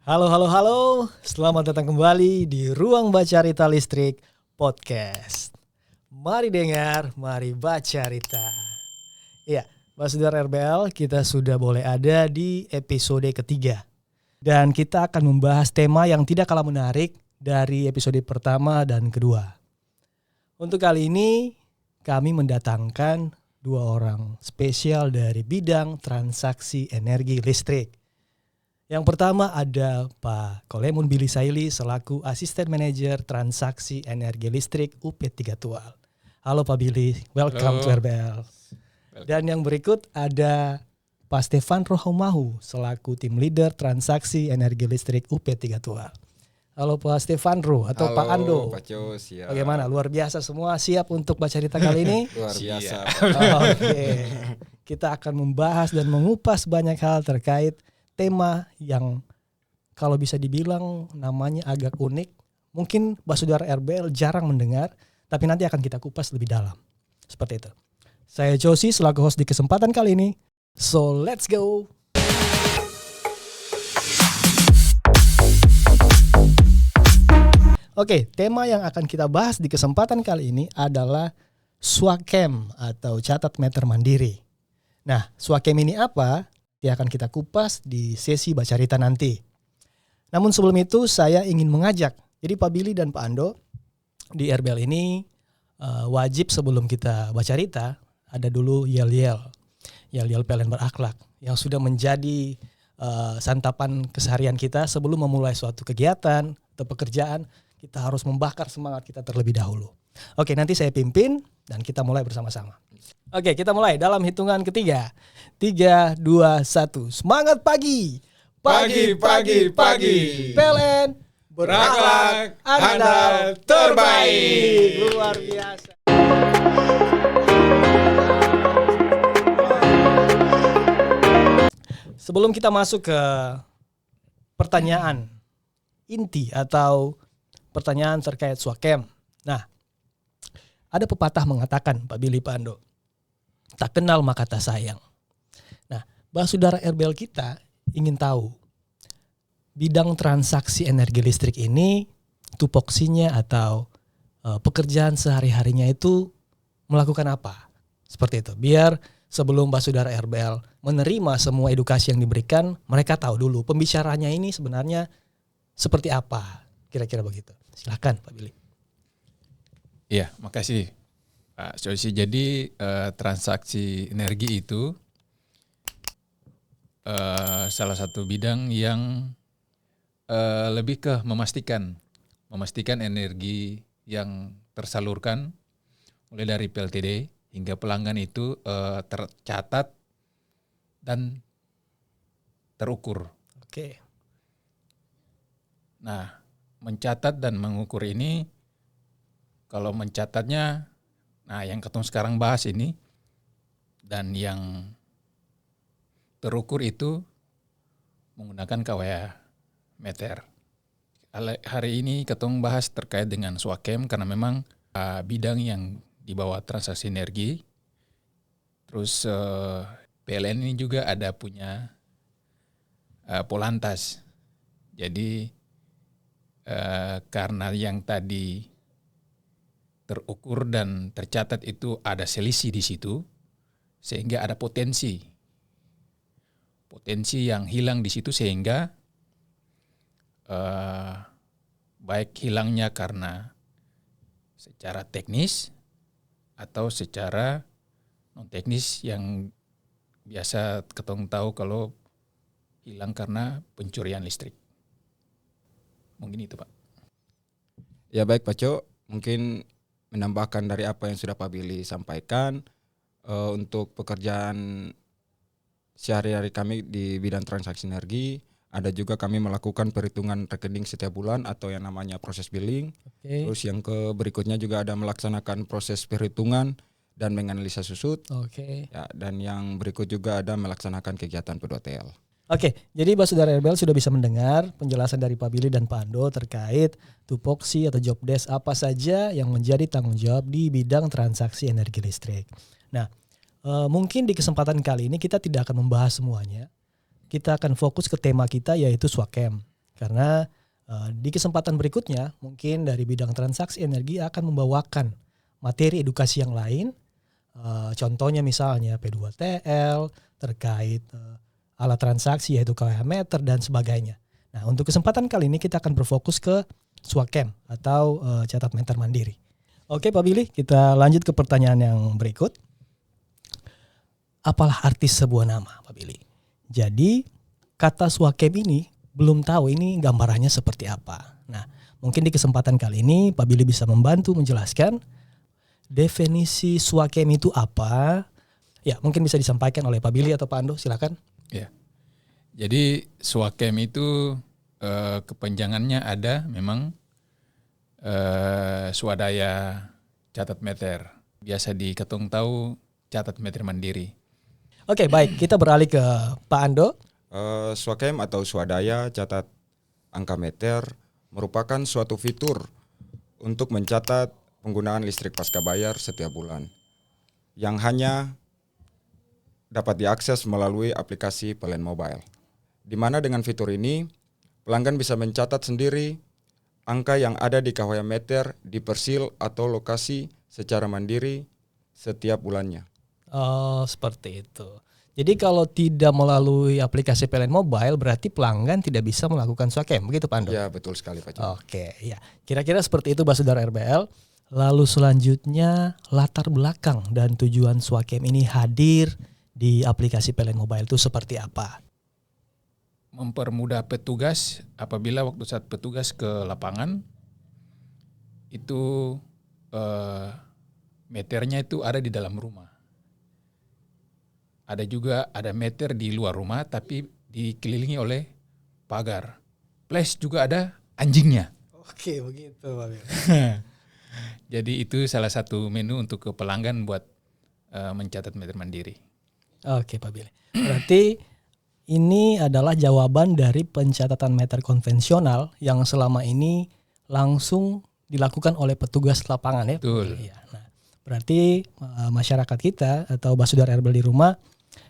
Halo, halo, halo. Selamat datang kembali di Ruang Baca Rita Listrik Podcast. Mari dengar, mari baca Rita. Iya, Basudara RBL, kita sudah boleh ada di episode ketiga. Dan kita akan membahas tema yang tidak kalah menarik dari episode pertama dan kedua. Untuk kali ini, kami mendatangkan dua orang spesial dari bidang transaksi energi listrik. Yang pertama ada Pak Kolemun Billy Saili selaku Asisten Manajer Transaksi Energi Listrik UP3 Tual. Halo Pak Billy, welcome to RBL. Dan yang berikut ada Pak Stefan Rohomahu selaku Tim Leader Transaksi Energi Listrik UP3 Tual. Halo Pak Stefan Ro atau Halo, Pak Ando. Pak Jo, siap. Bagaimana? Luar biasa semua siap untuk baca cerita kali ini? Luar biasa. Oke. Kita akan membahas dan mengupas banyak hal terkait tema yang kalau bisa dibilang namanya agak unik. Mungkin Basudara RBL jarang mendengar, tapi nanti akan kita kupas lebih dalam. Seperti itu. Saya Josie selaku host di kesempatan kali ini. So let's go. Oke, tema yang akan kita bahas di kesempatan kali ini adalah Swakem atau catat meter mandiri. Nah, Swakem ini apa? Yang akan kita kupas di sesi baca Rita nanti. Namun sebelum itu saya ingin mengajak, jadi Pak Billy dan Pak Ando di RBL ini wajib sebelum kita baca Rita ada dulu yel-yel PLN berakhlak yang sudah menjadi santapan keseharian kita sebelum memulai suatu kegiatan atau pekerjaan. Kita harus membakar semangat kita terlebih dahulu. Oke, nanti saya pimpin dan kita mulai bersama-sama. Oke, kita mulai dalam hitungan ketiga. 3, 2, 1. Semangat pagi. Pagi. PLN Berakhlak, Anda terbaik. Luar biasa. Sebelum kita masuk ke pertanyaan inti atau pertanyaan terkait Swakem. Nah, ada pepatah mengatakan, Pak Billy, Pak Ando, tak kenal maka tak sayang. Nah, Basudara RBL kita ingin tahu bidang transaksi energi listrik ini tupoksinya atau pekerjaan sehari-harinya itu melakukan apa? Seperti itu. Biar sebelum Basudara RBL menerima semua edukasi yang diberikan, mereka tahu dulu pembicaranya ini sebenarnya seperti apa. Kira-kira begitu. Silakan Pak Billy. Iya, makasih Pak Josie. Jadi transaksi energi itu salah satu bidang yang lebih ke memastikan energi yang tersalurkan mulai dari PLTD hingga pelanggan itu tercatat dan terukur. Oke. Nah, mencatat dan mengukur ini, kalau mencatatnya, nah yang ketemu sekarang bahas ini, dan yang terukur itu menggunakan kWh meter. Hari ini ketemu bahas terkait dengan Swakem karena memang bidang yang di bawah transaksi energi. Terus PLN ini juga ada punya Polantas. Jadi karena yang tadi terukur dan tercatat itu ada selisih di situ, sehingga ada potensi yang hilang di situ, sehingga baik hilangnya karena secara teknis atau secara non teknis yang biasa ketong tahu kalau hilang karena pencurian listrik. Mungkin itu Pak. Ya baik Pak Jo, mungkin menambahkan dari apa yang sudah Pak Billy sampaikan, untuk pekerjaan sehari-hari kami di bidang transaksi energi, ada juga kami melakukan perhitungan rekening setiap bulan atau yang namanya proses billing. Oke. Terus yang berikutnya juga ada melaksanakan proses perhitungan dan menganalisa susut. Oke. Ya, dan yang berikut juga ada melaksanakan kegiatan P2TL. Oke, jadi Basudara RBL sudah bisa mendengar penjelasan dari Pak Billy dan Pak Ando terkait tupoksi atau job desk apa saja yang menjadi tanggung jawab di bidang transaksi energi listrik. Nah, mungkin di kesempatan kali ini kita tidak akan membahas semuanya. Kita akan fokus ke tema kita yaitu Swakem. Karena di kesempatan berikutnya mungkin dari bidang transaksi energi akan membawakan materi edukasi yang lain. Contohnya misalnya P2TL terkait alat transaksi yaitu KWH meter dan sebagainya. Nah, untuk kesempatan kali ini kita akan berfokus ke Swakem atau catat meter mandiri. Oke Pak Billy, kita lanjut ke pertanyaan yang berikut. Apalah arti sebuah nama Pak Billy? Jadi kata Swakem ini belum tahu ini gambarannya seperti apa. Nah, mungkin di kesempatan kali ini Pak Billy bisa membantu menjelaskan definisi Swakem itu apa. Ya, mungkin bisa disampaikan oleh Pak Billy atau Pak Ando, silakan. Ya. Jadi Swakem itu kepanjangannya ada memang swadaya catat meter. Biasa diketung tahu catat meter mandiri. Oke, baik. Kita beralih ke Pak Ando. Swakem atau swadaya catat angka meter merupakan suatu fitur untuk mencatat penggunaan listrik pasca bayar setiap bulan yang hanya dapat diakses melalui aplikasi PLN Mobile. Di mana dengan fitur ini pelanggan bisa mencatat sendiri angka yang ada di KWH meter di persil atau lokasi secara mandiri setiap bulannya. Oh, seperti itu. Jadi kalau tidak melalui aplikasi PLN Mobile berarti pelanggan tidak bisa melakukan Swakem, begitu Pak Ando? Ya, betul sekali Pak Jo. Oke, ya. Kira-kira seperti itu Basudara RBL. Lalu selanjutnya latar belakang dan tujuan Swakem ini hadir di aplikasi PLN Mobile itu seperti apa? Mempermudah petugas apabila waktu saat petugas ke lapangan itu meternya itu ada di dalam rumah. Ada meter di luar rumah tapi dikelilingi oleh pagar. Plus juga ada anjingnya. Oke, begitu Pak Billy. Jadi itu salah satu menu untuk ke pelanggan buat mencatat meter mandiri. Oke Pak Billy. Berarti ini adalah jawaban dari pencatatan meter konvensional yang selama ini langsung dilakukan oleh petugas lapangan ya. Betul. Ya, nah, berarti masyarakat kita atau Basudara RBL di rumah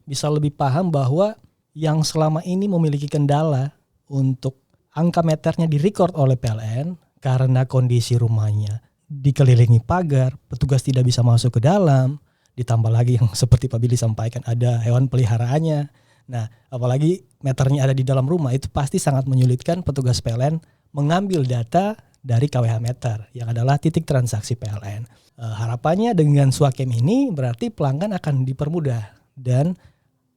bisa lebih paham bahwa yang selama ini memiliki kendala untuk angka meternya direcord oleh PLN karena kondisi rumahnya dikelilingi pagar, petugas tidak bisa masuk ke dalam, ditambah lagi yang seperti Pak Billy sampaikan ada hewan peliharaannya. Nah, apalagi meternya ada di dalam rumah itu pasti sangat menyulitkan petugas PLN mengambil data dari KWH meter yang adalah titik transaksi PLN. Harapannya dengan Swakem ini berarti pelanggan akan dipermudah dan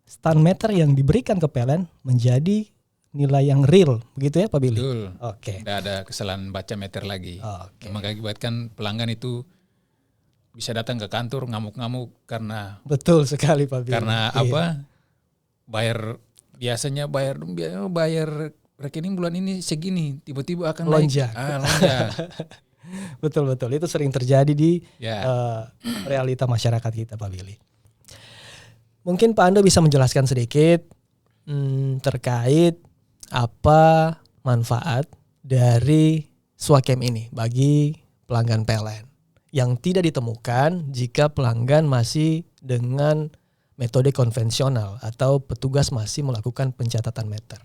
stand meter yang diberikan ke PLN menjadi nilai yang real, begitu ya Pak Billy? Betul. Oke. Tidak ada kesalahan baca meter lagi. Oke. Mengakibatkan pelanggan itu bisa datang ke kantor ngamuk-ngamuk karena Betul sekali Pak Billy. karena Iya. apa? Biasanya bayar rekening bulan ini segini, tiba-tiba akan Lonjak. naik. Lonjak. Betul itu sering terjadi di Ya. realita masyarakat kita Pak Billy. Mungkin Pak Ando bisa menjelaskan sedikit terkait apa manfaat dari Swakem ini bagi pelanggan PLN yang tidak ditemukan jika pelanggan masih dengan metode konvensional atau petugas masih melakukan pencatatan meter.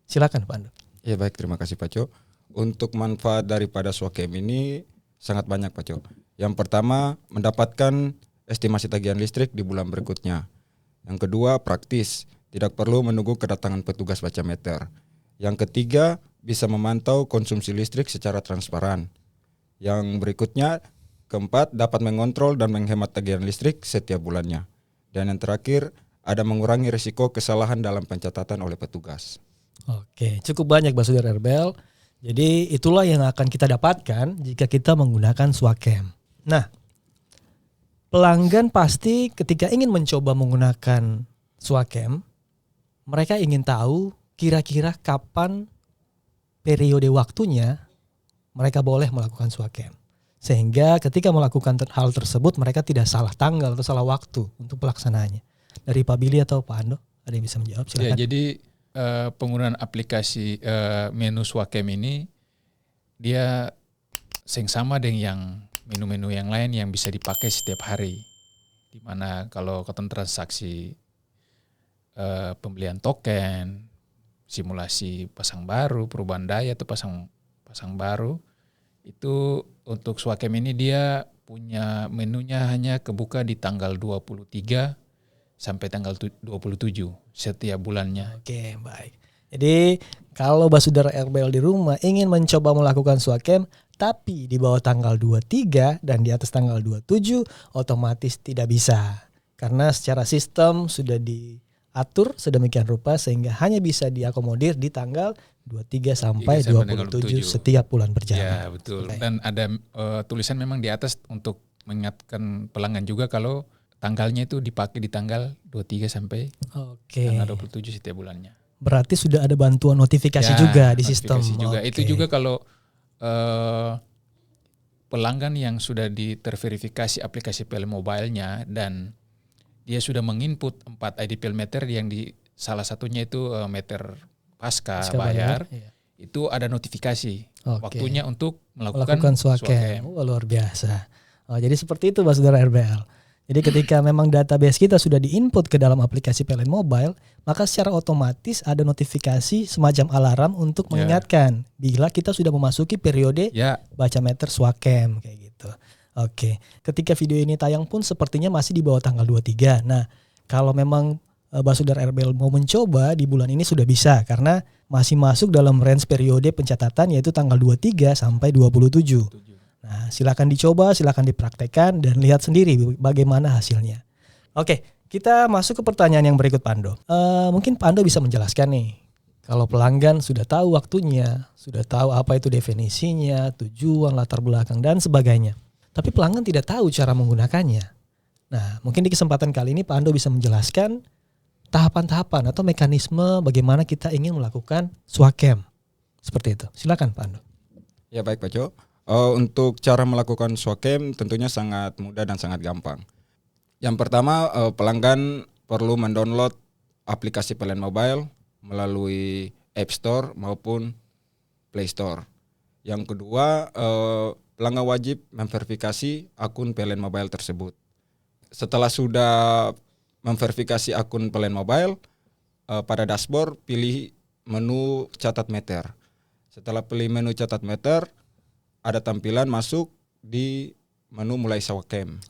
Silakan Pak Ando. Ya baik, terima kasih Pak Jo. Untuk manfaat daripada Swakem ini sangat banyak Pak Jo. Yang pertama, mendapatkan estimasi tagihan listrik di bulan berikutnya. Yang kedua, praktis, tidak perlu menunggu kedatangan petugas baca meter. Yang ketiga, bisa memantau konsumsi listrik secara transparan. Yang berikutnya, keempat, dapat mengontrol dan menghemat tagihan listrik setiap bulannya. Dan yang terakhir, ada mengurangi risiko kesalahan dalam pencatatan oleh petugas. Oke, cukup banyak Basudara RBL. Jadi itulah yang akan kita dapatkan jika kita menggunakan Swakem. Nah, pelanggan pasti ketika ingin mencoba menggunakan Swakem, mereka ingin tahu kira-kira kapan periode waktunya mereka boleh melakukan Swakem. Sehingga ketika melakukan hal tersebut mereka tidak salah tanggal atau salah waktu untuk pelaksanaannya. Dari Pak Billy atau Pak Ando, ada yang bisa menjawab? Silakan. Ya, jadi penggunaan aplikasi menu Swakem ini dia sama dengan yang menu-menu yang lain yang bisa dipakai setiap hari. Dimana kalau ketentuan transaksi pembelian token, simulasi pasang baru, perubahan daya atau pasang baru. Itu untuk Swakem ini dia punya menunya hanya kebuka di tanggal 23 sampai tanggal 27 setiap bulannya. Oke, baik. Jadi kalau Basudara RBL di rumah ingin mencoba melakukan Swakem tapi di bawah tanggal 23 dan di atas tanggal 27 otomatis tidak bisa. Karena secara sistem sudah diatur sedemikian rupa sehingga hanya bisa diakomodir di tanggal 23 sampai 27 setiap bulan berjalan. Ya, betul. Okay. Dan ada tulisan memang di atas untuk mengingatkan pelanggan juga kalau tanggalnya itu dipakai di tanggal 23 sampai tanggal 27 setiap bulannya. Berarti sudah ada bantuan notifikasi juga di sistem. Juga. Itu juga kalau pelanggan yang sudah terverifikasi aplikasi PLN Mobile-nya dan dia sudah menginput 4 IDPL meter yang di salah satunya itu meter pasca bayar, itu ada notifikasi waktunya untuk melakukan Swakem. Luar biasa. Jadi seperti itu Basudara RBL. Jadi ketika memang database kita sudah diinput ke dalam aplikasi PLN Mobile, maka secara otomatis ada notifikasi semacam alarm untuk mengingatkan bila kita sudah memasuki periode baca meter Swakem kayak gitu. Oke, ketika video ini tayang pun sepertinya masih di bawah tanggal 23. Nah, kalau memang Basudara RBL mau mencoba di bulan ini sudah bisa karena masih masuk dalam range periode pencatatan yaitu tanggal 23 sampai 27. Nah, silakan dicoba, silakan dipraktekkan dan lihat sendiri bagaimana hasilnya. Oke, kita masuk ke pertanyaan yang berikut Pak Ando. Mungkin Pak Ando bisa menjelaskan nih, kalau pelanggan sudah tahu waktunya, sudah tahu apa itu definisinya, tujuan, latar belakang dan sebagainya. Tapi pelanggan tidak tahu cara menggunakannya. Nah, mungkin di kesempatan kali ini Pak Ando bisa menjelaskan tahapan-tahapan atau mekanisme bagaimana kita ingin melakukan Swakem. Seperti itu. Silakan Pak Ando. Ya baik Pak Jo. Untuk cara melakukan Swakem tentunya sangat mudah dan sangat gampang. Yang pertama pelanggan perlu mendownload aplikasi PLN Mobile melalui App Store maupun Play Store. Yang kedua pelanggan wajib memverifikasi akun PLN Mobile tersebut. Setelah sudah memverifikasi akun PLN Mobile, pada dashboard pilih menu catat meter. Setelah pilih menu catat meter, ada tampilan masuk di menu mulai Swakem.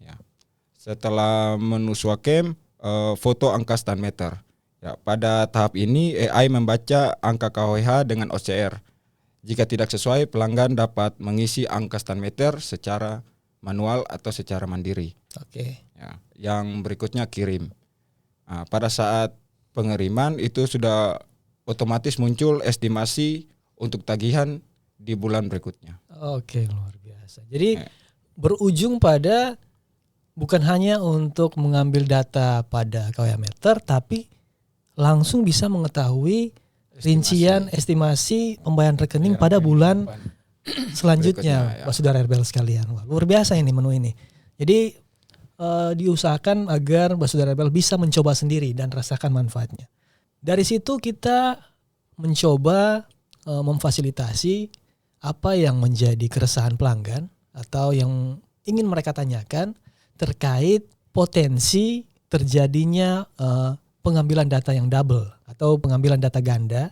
Ya. Setelah menu Swakem, foto angka stand meter. Ya, pada tahap ini AI membaca angka KWH dengan OCR. Jika tidak sesuai, pelanggan dapat mengisi angka stand meter secara manual atau secara mandiri. Ya, yang berikutnya kirim. Nah, pada saat pengiriman itu sudah otomatis muncul estimasi untuk tagihan di bulan berikutnya. Oke, luar biasa. Jadi berujung pada bukan hanya untuk mengambil data pada KWH meter, tapi langsung bisa mengetahui rincian estimasi pembayaran rekening pada bulan selanjutnya, Basudara RBL sekalian. Wah, luar biasa ini menu ini. Jadi diusahakan agar Basudara RBL bisa mencoba sendiri dan rasakan manfaatnya. Dari situ kita mencoba memfasilitasi apa yang menjadi keresahan pelanggan atau yang ingin mereka tanyakan terkait potensi terjadinya pengambilan data yang double atau pengambilan data ganda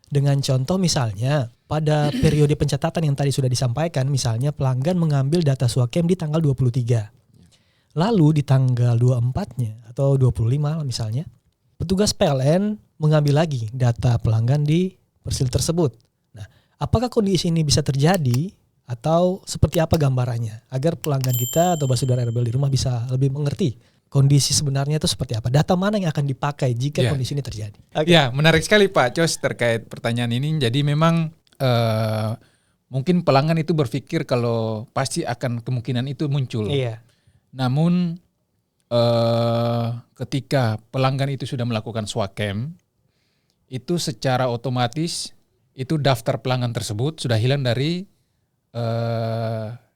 dengan contoh misalnya pada periode pencatatan yang tadi sudah disampaikan, misalnya pelanggan mengambil data Swakem di tanggal 23. Lalu di tanggal 24-nya atau 25 misalnya, petugas PLN mengambil lagi data pelanggan di persil tersebut. Nah, apakah kondisi ini bisa terjadi atau seperti apa gambarannya agar pelanggan kita atau Basudara RBL di rumah bisa lebih mengerti kondisi sebenarnya itu seperti apa? Data mana yang akan dipakai jika kondisi ini terjadi? Ya, menarik sekali Pak Cos terkait pertanyaan ini. Jadi memang mungkin pelanggan itu berpikir kalau pasti akan kemungkinan itu muncul. Iya. Namun ketika pelanggan itu sudah melakukan Swakem, itu secara otomatis itu daftar pelanggan tersebut sudah hilang dari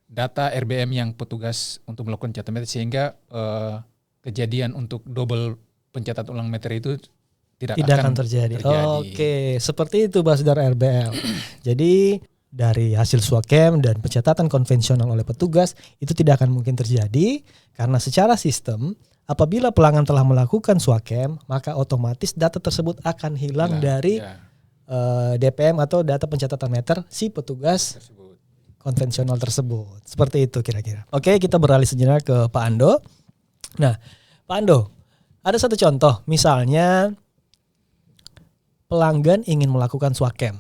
data RBM yang petugas untuk melakukan catatan meter, sehingga kejadian untuk double pencatatan ulang meter itu tidak akan terjadi. Oke, seperti itu Basudara RBL. Jadi dari hasil Swakem dan pencatatan konvensional oleh petugas itu tidak akan mungkin terjadi karena secara sistem apabila pelanggan telah melakukan swakem, maka otomatis data tersebut akan hilang dari DPM atau data pencatatan meter si petugas konvensional tersebut. Seperti itu kira-kira. Oke, kita beralih sejenak ke Pak Ando. Nah, Pak Ando, ada satu contoh. Misalnya pelanggan ingin melakukan swakem,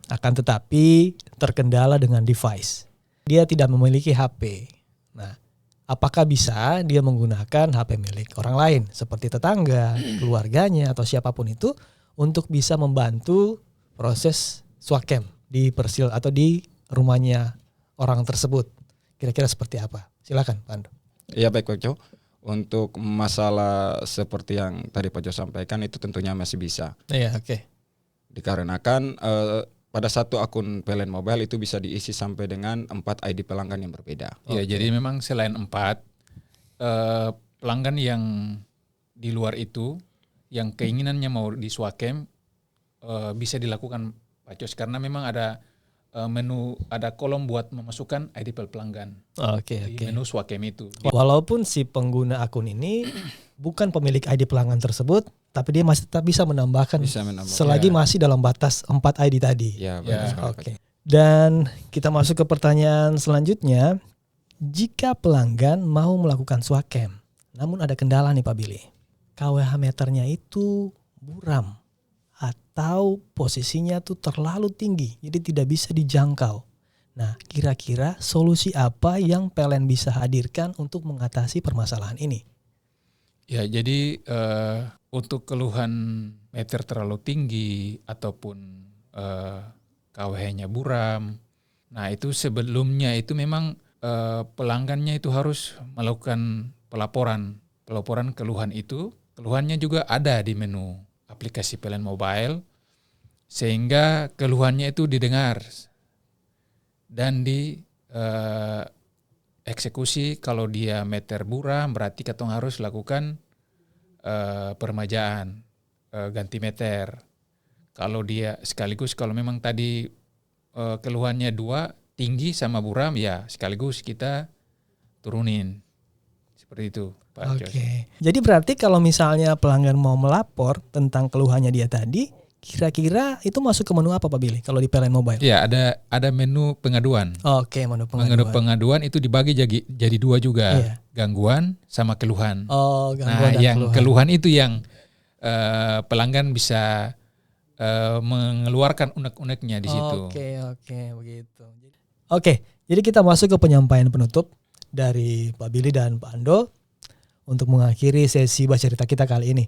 akan tetapi terkendala dengan device. Dia tidak memiliki HP. Nah, apakah bisa dia menggunakan HP milik orang lain seperti tetangga, keluarganya atau siapapun itu untuk bisa membantu proses swakem di persil atau di rumahnya orang tersebut? Kira-kira seperti apa? Silakan Pak Ando. Iya baik Pak Jo. Untuk masalah seperti yang tadi Pak Jo sampaikan itu tentunya masih bisa. Iya, oke. Dikarenakan pada satu akun PLN Mobile itu bisa diisi sampai dengan 4 ID pelanggan yang berbeda. Ya, jadi memang selain 4 pelanggan yang di luar itu yang keinginannya mau di swakem bisa dilakukan Pak Jos, karena memang ada menu, ada kolom buat memasukkan ID pelanggan. Oke. Di menu swakem itu. Walaupun si pengguna akun ini bukan pemilik ID pelanggan tersebut, tapi dia masih tetap bisa menambahkan, selagi masih dalam batas 4 ID tadi. Ya, benar. Oke. Dan kita masuk ke pertanyaan selanjutnya. Jika pelanggan mau melakukan swakem, namun ada kendala nih Pak Billy. KWH meternya itu buram atau posisinya tuh terlalu tinggi, jadi tidak bisa dijangkau. Nah, kira-kira solusi apa yang PLN bisa hadirkan untuk mengatasi permasalahan ini? Ya, jadi untuk keluhan meter terlalu tinggi ataupun KWH-nya buram, nah itu sebelumnya itu memang pelanggannya itu harus melakukan pelaporan keluhan itu. Keluhannya juga ada di menu aplikasi PLN Mobile, sehingga keluhannya itu didengar dan eksekusi. Kalau dia meter buram berarti kita harus lakukan permajaan, ganti meter. Kalau dia sekaligus, kalau memang tadi keluhannya 2, tinggi sama buram, ya sekaligus kita turunin. Seperti itu Pak Jos. Oke. Jadi berarti kalau misalnya pelanggan mau melapor tentang keluhannya dia tadi, kira-kira itu masuk ke menu apa Pak Billy kalau di PLN Mobile? Ya, ada menu pengaduan. Oke, menu pengaduan. Menu pengaduan itu dibagi jadi 2 juga. Iya. Gangguan sama keluhan. Oh, gangguan dan yang keluhan itu yang pelanggan bisa mengeluarkan unek-uneknya di situ. Oke, begitu. Oke, jadi kita masuk ke penyampaian penutup dari Pak Billy dan Pak Ando untuk mengakhiri sesi baca cerita kita kali ini.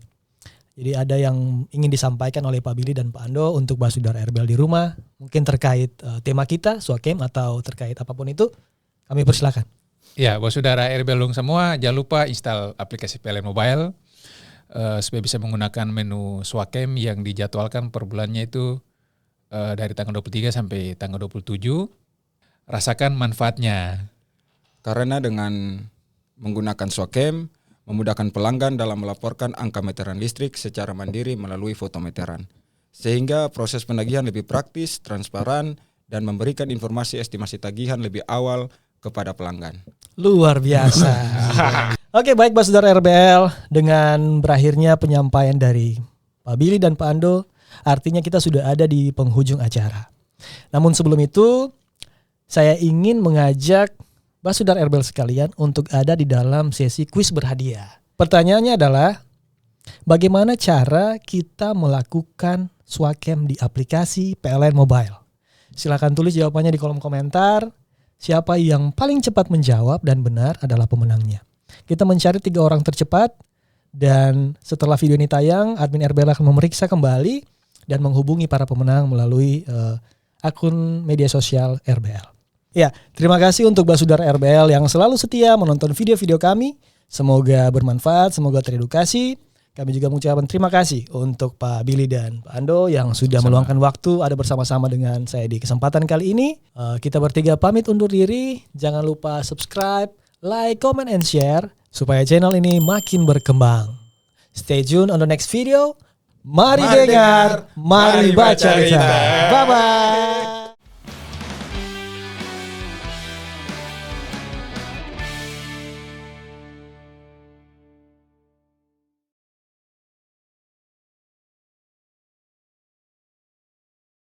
Jadi ada yang ingin disampaikan oleh Pak Billy dan Pak Ando untuk Basudara RBL di rumah, mungkin terkait tema kita, swakem atau terkait apapun itu, kami persilakan. Ya, Basudara RBL semua, jangan lupa install aplikasi PLN Mobile supaya bisa menggunakan menu swakem yang dijadwalkan per bulannya itu dari tanggal 23 sampai tanggal 27. Rasakan manfaatnya. Karena dengan menggunakan swakem memudahkan pelanggan dalam melaporkan angka meteran listrik secara mandiri melalui foto meteran. Sehingga proses penagihan lebih praktis, transparan, dan memberikan informasi estimasi tagihan lebih awal kepada pelanggan. Luar biasa. Oke, baik Basudara RBL, dengan berakhirnya penyampaian dari Pak Billy dan Pak Ando, artinya kita sudah ada di penghujung acara. Namun sebelum itu, saya ingin mengajak Basudara RBL sekalian untuk ada di dalam sesi kuis berhadiah. Pertanyaannya adalah, bagaimana cara kita melakukan swakem di aplikasi PLN Mobile? Silakan tulis jawabannya di kolom komentar. Siapa yang paling cepat menjawab dan benar adalah pemenangnya. Kita mencari 3 orang tercepat, dan setelah video ini tayang, admin RBL akan memeriksa kembali dan menghubungi para pemenang melalui akun media sosial RBL. Ya, terima kasih untuk Basudara RBL yang selalu setia menonton video-video kami. Semoga bermanfaat, semoga teredukasi. Kami juga mengucapkan terima kasih untuk Pak Billy dan Pak Ando yang sudah meluangkan waktu ada bersama-sama dengan saya di kesempatan kali ini. Kita bertiga pamit undur diri. Jangan lupa subscribe, like, comment, and share supaya channel ini makin berkembang. Stay tune on the next video. Mari dengar, mari baca cerita. Bye-bye.